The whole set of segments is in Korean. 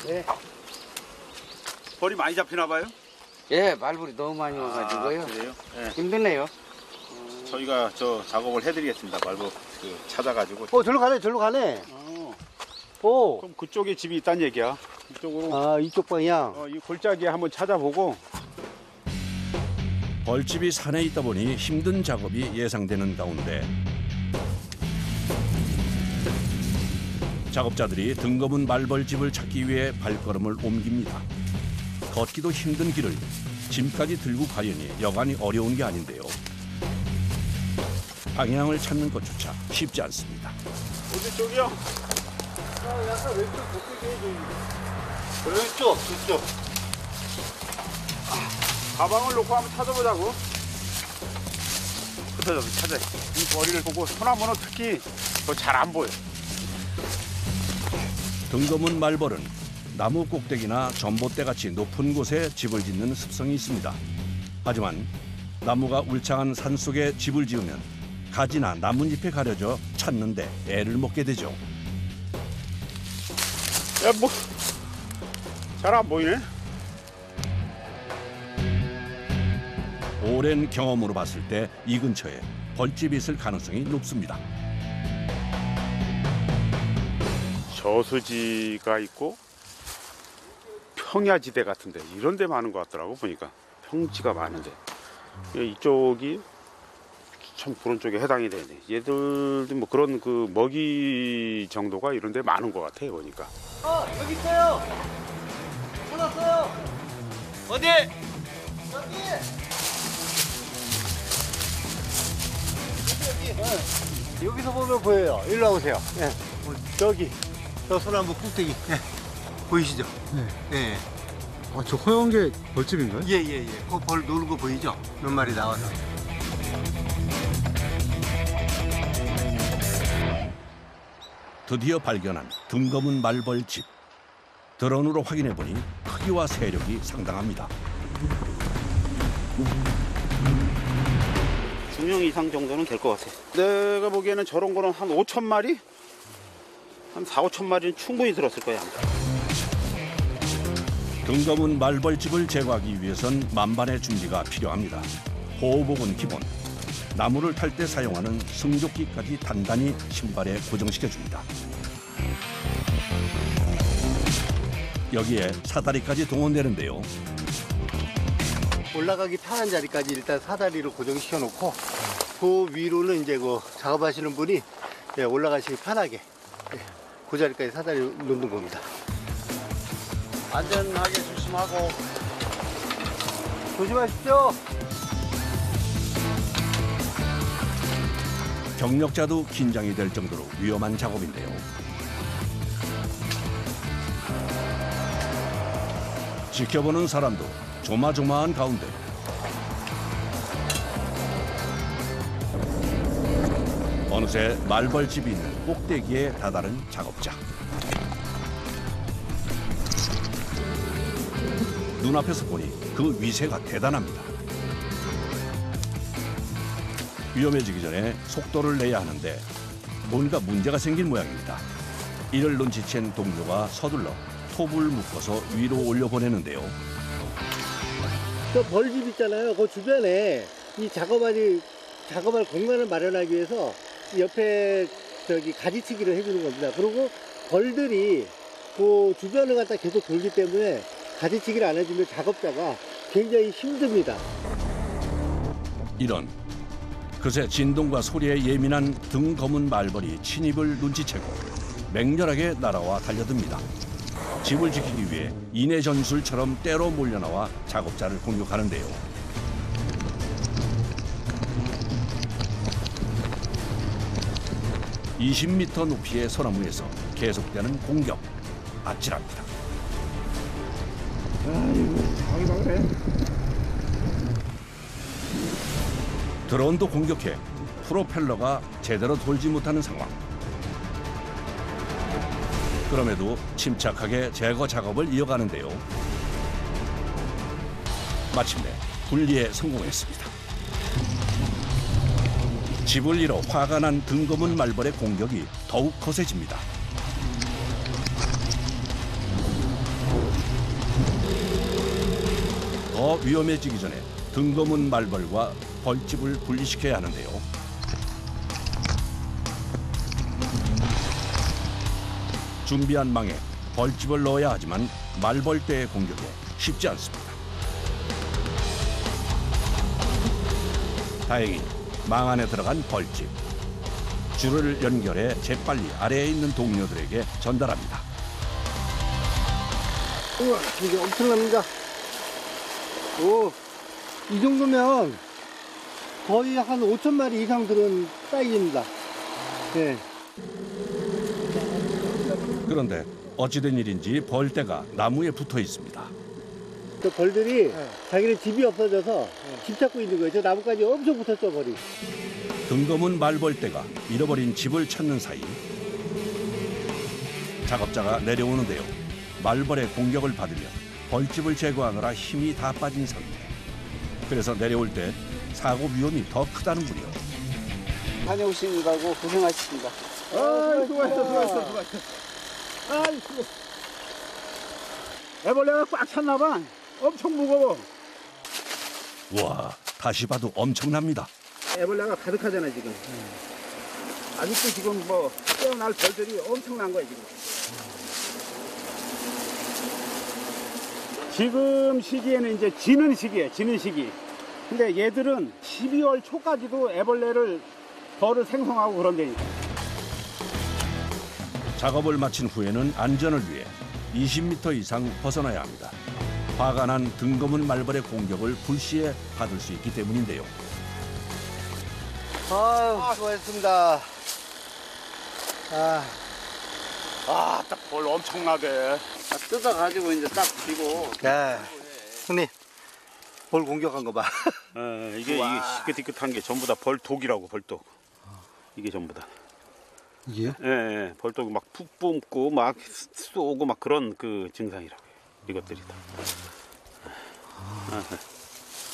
예. 벌이 많이 잡히나 봐요? 예, 말벌이 너무 많이 와가지고요. 그래요? 네. 힘드네요. 저희가 저 작업을 해드리겠습니다. 말벌 찾아가지고. 절로 가네, 절로 가네. 그럼 그쪽에 집이 있다는 얘기야. 이쪽으로. 이쪽 방향. 이 골짜기에 한번 찾아보고. 벌집이 산에 있다 보니 힘든 작업이 예상되는 가운데 작업자들이 등검은 말벌집을 찾기 위해 발걸음을 옮깁니다. 걷기도 힘든 길을 짐까지 들고 가려니 여간이 어려운 게 아닌데요. 방향을 찾는 것조차 쉽지 않습니다. 어디 쪽이요? 약간 왼쪽 곱게 왼쪽, 이쪽. 가방을 놓고 한번 찾아보자고. 흩어져서 찾아. 이 머리를 보고 소나무는 특히 잘 안 보여. 등검은 말벌은 나무 꼭대기나 전봇대같이 높은 곳에 집을 짓는 습성이 있습니다. 하지만 나무가 울창한 산속에 집을 지으면 가지나 나뭇잎에 가려져 찾는데 애를 먹게 되죠. 야, 잘 안 보이네. 오랜 경험으로 봤을 때 이 근처에 벌집이 있을 가능성이 높습니다. 저수지가 있고 평야지대 같은데 이런 데 많은 것 같더라고 보니까. 평지가 많은데 이쪽이 참 그런 쪽에 해당이 되네. 얘들도 뭐 그런 그 먹이 정도가 이런 데 많은 것 같아 보니까. 여기 있어요. 찾았어요. 어디? 여기. 여기서 보면 보여요. 일로 와보세요. 예. 저기, 저 소나무 꼭대기. 예. 보이시죠? 네. 저 허연 게 벌집인가요? 예. 그 벌 노는 거 보이죠? 몇 마리 나와서. 드디어 발견한 등검은 말벌집. 드론으로 확인해보니 크기와 세력이 상당합니다. 2명 이상 정도는 될 것 같아. 내가 보기에는 저런 거는 한 5천 마리? 한 4, 5천 마리는 충분히 들었을 거야. 등검은 말벌집을 제거하기 위해선 만반의 준비가 필요합니다. 보호복은 기본, 나무를 탈 때 사용하는 승조끼까지 단단히 신발에 고정시켜줍니다. 여기에 사다리까지 동원되는데요. 올라가기 편한 자리까지 일단 사다리로 고정시켜 놓고 그 위로는 이제 그 작업하시는 분이 올라가시기 편하게 그 자리까지 사다리 놓는 겁니다. 안전하게 조심하고. 조심하십시오. 경력자도 긴장이 될 정도로 위험한 작업인데요. 지켜보는 사람도 조마조마한 가운데 어느새 말벌집이 있는 꼭대기에 다다른 작업자. 눈앞에서 보니 그 위세가 대단합니다. 위험해지기 전에 속도를 내야 하는데 뭔가 문제가 생긴 모양입니다. 이를 눈치챈 동료가 서둘러 톱을 묶어서 위로 올려보내는데요. 저 벌집 있잖아요. 그 주변에 이 작업할 공간을 마련하기 위해서 옆에 가지치기를 해주는 겁니다. 그리고 벌들이 그 주변을 갖다 계속 돌기 때문에 가지치기를 안 해주면 작업자가 굉장히 힘듭니다. 이런 그새 진동과 소리에 예민한 등검은 말벌이 침입을 눈치채고 맹렬하게 날아와 달려듭니다. 집을 지키기 위해 인해 전술처럼 때로 몰려나와 작업자를 공격하는데요. (20m) 높이의 소나무에서 계속되는 공격. 아찔합니다. 드론도 공격해 프로펠러가 제대로 돌지 못하는 상황. 그럼에도 침착하게 제거 작업을 이어가는데요. 마침내 분리에 성공했습니다. 집을 잃어 화가 난 등검은 말벌의 공격이 더욱 거세집니다. 더 위험해지기 전에 등거문 말벌과 벌집을 분리시켜야 하는데요. 준비한 망에 벌집을 넣어야 하지만 말벌떼의 공격에 쉽지 않습니다. 다행히 망 안에 들어간 벌집. 줄을 연결해 재빨리 아래에 있는 동료들에게 전달합니다. 우와, 이게 엄청납니다. 오, 이 정도면 거의 한 5,000마리 이상 들은 사이즈입니다. 네. 그런데 어찌된 일인지 벌떼가 나무에 붙어 있습니다. 저 벌들이 자기네 집이 없어져서 집 찾고 있는 거예요. 저 나무까지 엄청 붙었죠, 벌이. 등거문 말벌떼가 잃어버린 집을 찾는 사이 작업자가 내려오는데요. 말벌의 공격을 받으며 벌집을 제거하느라 힘이 다 빠진 상태. 그래서 내려올 때 사고 위험이 더 크다는군요. 다녀오시느라고 고생하셨습니다. 수고했어. 아이고. 애벌레가 꽉 찼나 봐. 엄청 무거워. 와, 다시 봐도 엄청납니다. 애벌레가 가득하잖아 지금. 아직도 지금 뭐 깨어날 벌들이 엄청난 거야 지금. 지금 시기에는 이제 지는 시기예요. 지는 시기. 근데 얘들은 12월 초까지도 애벌레를 벌을 생성하고 그런다니까. 작업을 마친 후에는 안전을 위해 20m 이상 벗어나야 합니다. 화가 난 등거문 말벌의 공격을 불시에 받을 수 있기 때문인데요. 수고했습니다. 딱 벌 엄청나게. 뜯어가지고 이제 딱 쥐고. 야, 형님, 벌 공격한 거 봐. 이게 희끗희끗한 게 전부 다 벌독이라고, 벌독. 이게 전부 다. 이게요? 예, 벌독이 막 푹 뿜고 막 쏘고 막 그런 그 증상이라고. 이것들이 다.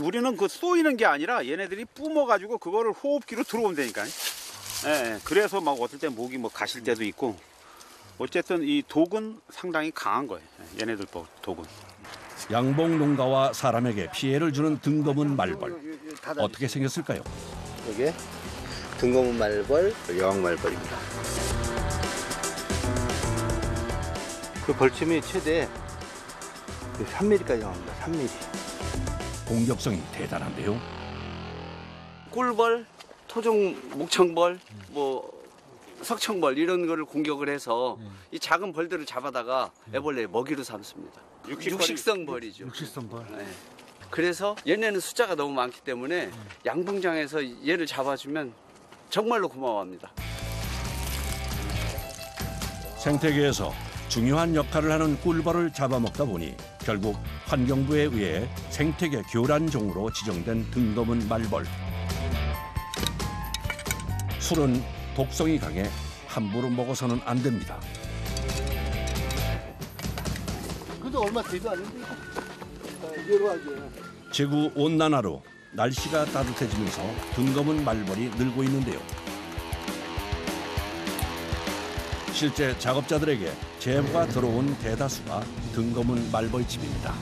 우리는 그 쏘이는 게 아니라 얘네들이 뿜어가지고 그거를 호흡기로 들어오면 되니까. 예, 그래서 막 어떨 때 목이 뭐 가실 때도 있고. 어쨌든 이 독은 상당히 강한 거예요. 얘네들 독은. 양봉 농가와 사람에게 피해를 주는 등거문 말벌. 어떻게 생겼을까요? 이게 등거문 말벌, 여왕 말벌입니다. 그 벌침이 최대 3mm까지 나옵니다. 3mm. 공격성이 대단한데요. 꿀벌, 토종 목청벌, 뭐 석청벌 이런 거를 공격을 해서 이 작은 벌들을 잡아다가 애벌레 먹이로 삼습니다. 육식성 벌이죠. 육식성 벌. 네. 그래서 얘네는 숫자가 너무 많기 때문에 양봉장에서 얘를 잡아주면 정말로 고마워합니다. 생태계에서 중요한 역할을 하는 꿀벌을 잡아먹다 보니 결국 환경부에 의해 생태계 교란종으로 지정된 등거문 말벌. 술은 독성이 강해 함부로 먹어서는 안 됩니다. 근데 얼마 되도 않는데 이대로 하기에. 지구 온난화로 날씨가 따뜻해지면서 등거문 말벌이 늘고 있는데요. 실제 작업자들에게 제보가 들어온 대다수가 등거문 말벌집입니다.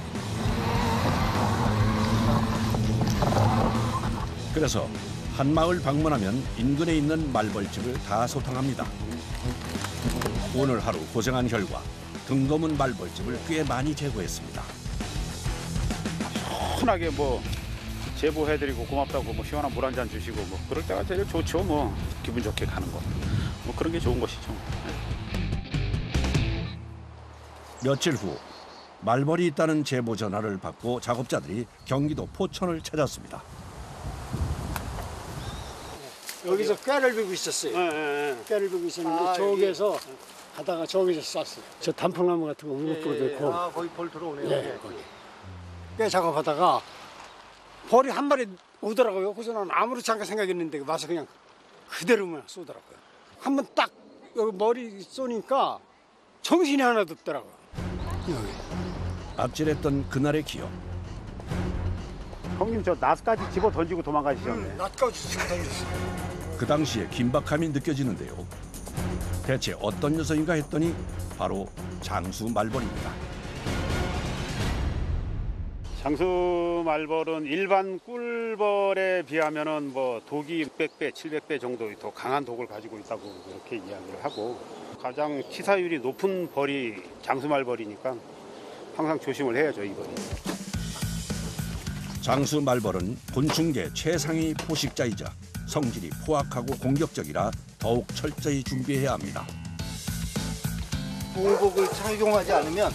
그래서 한 마을 방문하면 인근에 있는 말벌집을 다 소탕합니다. 오늘 하루 고생한 결과 등거문 말벌집을 꽤 많이 제거했습니다. 편하게 뭐 제보해드리고 고맙다고 뭐 시원한 물 한 잔 주시고 뭐 그럴 때가 제일 좋죠. 뭐 기분 좋게 가는 거. 뭐 그런 게 좋은 것이죠. 며칠 후 말벌이 있다는 제보 전화를 받고 작업자들이 경기도 포천을 찾았습니다. 여기서 꾀를 베고 있었어요. 꾀를 베고 있었는데 저기에서 하다가 저기서 쐈어요. 저 단풍나무 같은 거 우거도 있고. 아, 거기 벌 들어오네요. 예, 거기. 꾀 작업하다가 벌이 한 마리 오더라고요. 그래서 난 아무렇지 않게 생각했는데 와서 그냥 그대로만 쏘더라고요. 한번 딱 여기 머리 쏘니까 정신이 하나도 없더라고요. 여기. 아찔했던 그날의 기억. 형님 저 나스까지 집어 던지고 도망가시셨네. 낯까지 던졌어요. 그 당시에 긴박함이 느껴지는데요. 대체 어떤 녀석인가 했더니 바로 장수 말벌입니다. 장수 말벌은 일반 꿀벌에 비하면은 뭐 독이 600배, 700배 정도 더 강한 독을 가지고 있다고 그렇게 이야기를 하고, 가장 치사율이 높은 벌이 장수 말벌이니까 항상 조심을 해야죠, 이 벌이. 장수 말벌은 곤충계 최상위 포식자이자 성질이 포악하고 공격적이라 더욱 철저히 준비해야 합니다. 보호복을 착용하지 않으면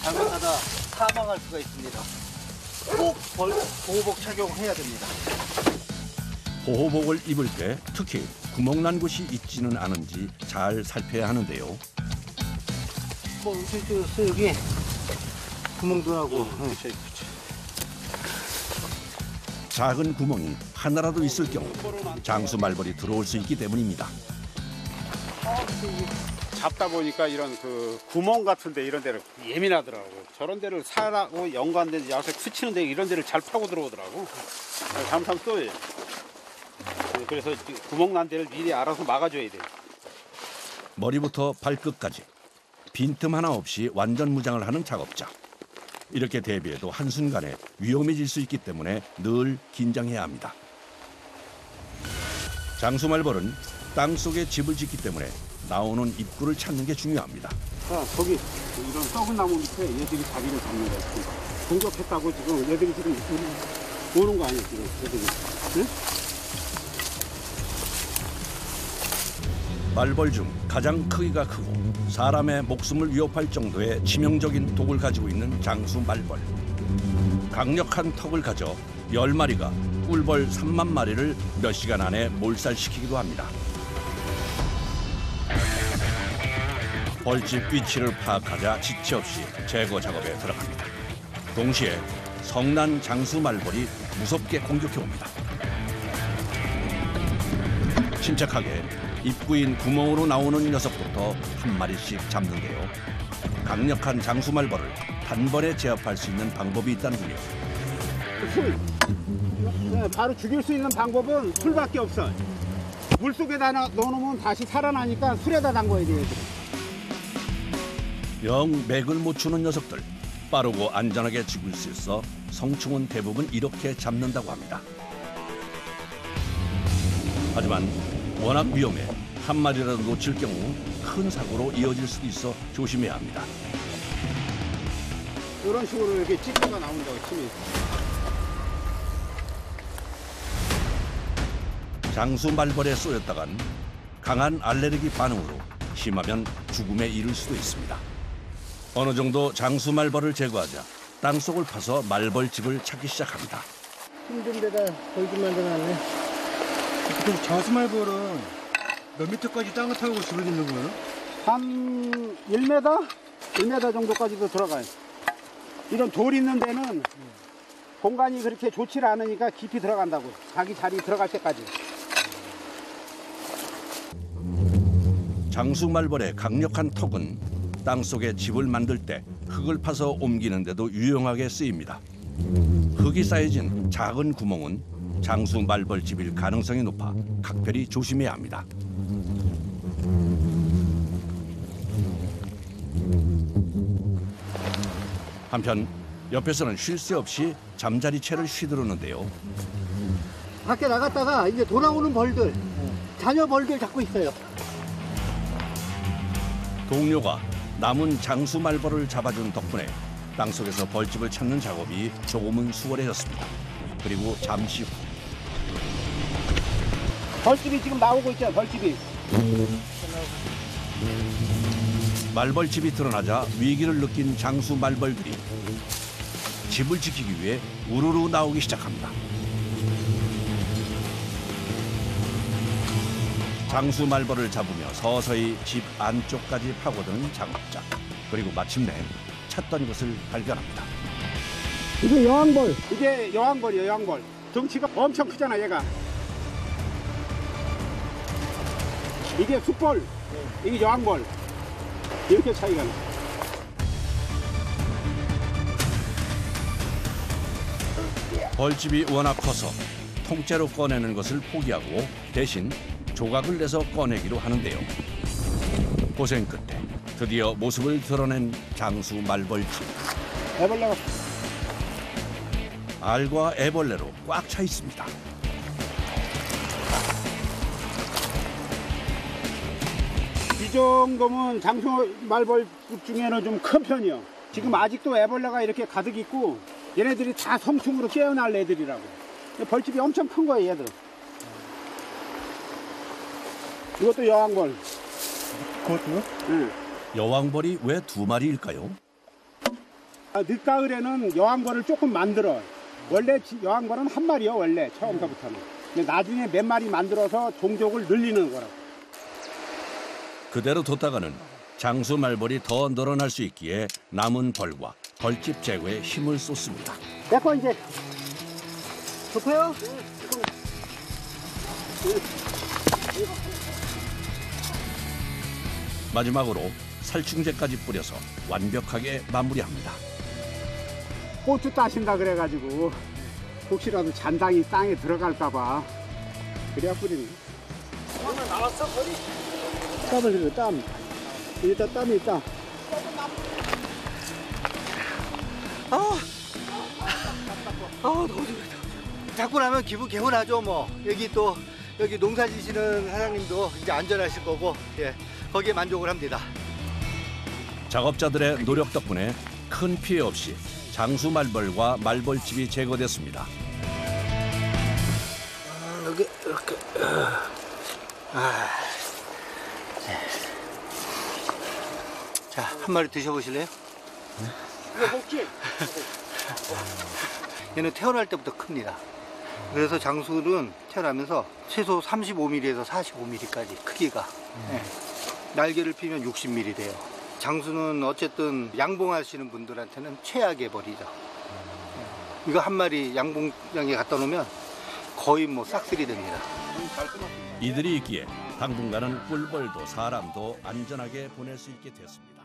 잘못하다 사망할 수가 있습니다. 꼭 보호복 착용해야 됩니다. 보호복을 입을 때 특히 구멍난 곳이 있지는 않은지 잘 살펴야 하는데요. 여기 구멍도 나고. 작은 구멍이 하나라도 있을 경우 장수 말벌이 들어올 수 있기 때문입니다. 잡다 보니까 이런 그 구멍 같은데 이런 데를 예민하더라고요. 저런 데를 사라고 연관된 약에 스치는데 이런 데를 잘 파고 들어오더라고. 잘못하면 쏘여요. 그래서 구멍 난 데를 미리 알아서 막아줘야 돼요. 머리부터 발끝까지 빈틈 하나 없이 완전 무장을 하는 작업자. 이렇게 대비해도 한순간에 위험해질 수 있기 때문에 늘 긴장해야 합니다. 장수 말벌은 땅속에 집을 짓기 때문에 나오는 입구를 찾는 게 중요합니다. 거기 이런 썩은 나무 밑에 얘들이 자리를 잡는 거예요. 공격했다고 지금 얘들이 지금 오는 거 아니에요, 지금 얘들이. 응? 말벌 중 가장 크기가 크고 사람의 목숨을 위협할 정도의 치명적인 독을 가지고 있는 장수 말벌. 강력한 턱을 가져 10마리가 꿀벌 3만 마리를 몇 시간 안에 몰살시키기도 합니다. 벌집 위치를 파악하자 지체 없이 제거 작업에 들어갑니다. 동시에 성난 장수 말벌이 무섭게 공격해옵니다. 침착하게 입구인 구멍으로 나오는 녀석부터 한 마리씩 잡는데요. 강력한 장수 말벌을 단번에 제압할 수 있는 방법이 있다는군요. 네, 바로 죽일 수 있는 방법은 술밖에 없어. 물속에다 넣어놓으면 다시 살아나니까 술에다 담궈야 돼요. 영 맥을 못 추는 녀석들. 빠르고 안전하게 죽일 수 있어 성충은 대부분 이렇게 잡는다고 합니다. 하지만 워낙 위험해 한 마리라도 놓칠 경우 큰 사고로 이어질 수도 있어 조심해야 합니다. 이런 식으로 이렇게 찌꺼가 나온다고 치면. 장수 말벌에 쏘였다간 강한 알레르기 반응으로 심하면 죽음에 이를 수도 있습니다. 어느 정도 장수 말벌을 제거하자 땅속을 파서 말벌집을 찾기 시작합니다. 힘든 데다 벌집 만들어놨네. 그럼 장수 말벌은 몇 미터까지 땅을 타고 집을 짓는 거예요? 한 1m? 1m 정도까지도 들어가요. 이런 돌 있는 데는 공간이 그렇게 좋지 않으니까 깊이 들어간다고. 자기 자리 들어갈 때까지. 장수 말벌의 강력한 턱은 땅속에 집을 만들 때 흙을 파서 옮기는 데도 유용하게 쓰입니다. 흙이 쌓여진 작은 구멍은 장수 말벌 집일 가능성이 높아 각별히 조심해야 합니다. 한편 옆에서는 쉴 새 없이 잠자리채를 휘두르는데요. 밖에 나갔다가 이제 돌아오는 벌들, 자녀 벌들 잡고 있어요. 동료가 남은 장수 말벌을 잡아준 덕분에 땅속에서 벌집을 찾는 작업이 조금은 수월해졌습니다. 그리고 잠시 후 벌집이 지금 나오고 있잖아요, 벌집이. 말벌집이 드러나자 위기를 느낀 장수 말벌들이 집을 지키기 위해 우르르 나오기 시작합니다. 장수 말벌을 잡으며 서서히 집 안쪽까지 파고드는 작업자. 그리고 마침내 찾던 것을 발견합니다. 이게 여왕벌. 이게 여왕벌이에요, 여왕벌. 덩치가 엄청 크잖아, 얘가. 이게 숯벌. 이게 여왕벌. 이렇게 차이가 나. 벌집이 워낙 커서 통째로 꺼내는 것을 포기하고 대신 조각을 내서 꺼내기로 하는데요. 고생 끝에 드디어 모습을 드러낸 장수 말벌집. 애벌레가 알과 애벌레로 꽉 차 있습니다. 이 정도면 장수 말벌집 중에는 좀 큰 편이요. 지금 아직도 애벌레가 이렇게 가득 있고 얘네들이 다 성충으로 깨어날 애들이라고. 벌집이 엄청 큰 거예요, 얘들. 이것도 여왕벌. 그것도요? 응. 여왕벌이 왜 2마리일까요? 늦가을에는 여왕벌을 조금 만들어. 원래 여왕벌은 한 마리요, 원래 처음부터는. 근데 나중에 몇 마리 만들어서 종족을 늘리는 거라고. 그대로 뒀다가는 장수 말벌이 더 늘어날 수 있기에 남은 벌과 벌집 제거에 힘을 쏟습니다. 내거 이제 좋고요. 마지막으로 살충제까지 뿌려서 완벽하게 마무리합니다. 고추 따신다 그래가지고 혹시라도 잔당이 땅에 들어갈까봐 그래야 뿌리는. 얼마 나왔어 거리? 땀을 흘려 땀. 일단 땀이 있다. 너무 좋다. 잡고 나면 기분 개운하죠, 뭐. 여기 농사 지시는 사장님도 이제 안전하실 거고, 예. 거기에 만족을 합니다. 작업자들의 노력 덕분에 큰 피해 없이 장수 말벌과 말벌집이 제거됐습니다. 여기 이렇게. 자, 한 마리 드셔보실래요? 이거 먹지? 얘는 태어날 때부터 큽니다. 그래서 장수는 태어나면서 최소 35mm에서 45mm까지 크기가. 예. 날개를 피면 60mm 돼요. 장수는 어쨌든 양봉하시는 분들한테는 최악의 벌이죠. 이거 한 마리 양봉장에 갖다 놓으면 거의 뭐 싹쓸이 됩니다. 이들이 있기에 당분간은 꿀벌도 사람도 안전하게 보낼 수 있게 됐습니다.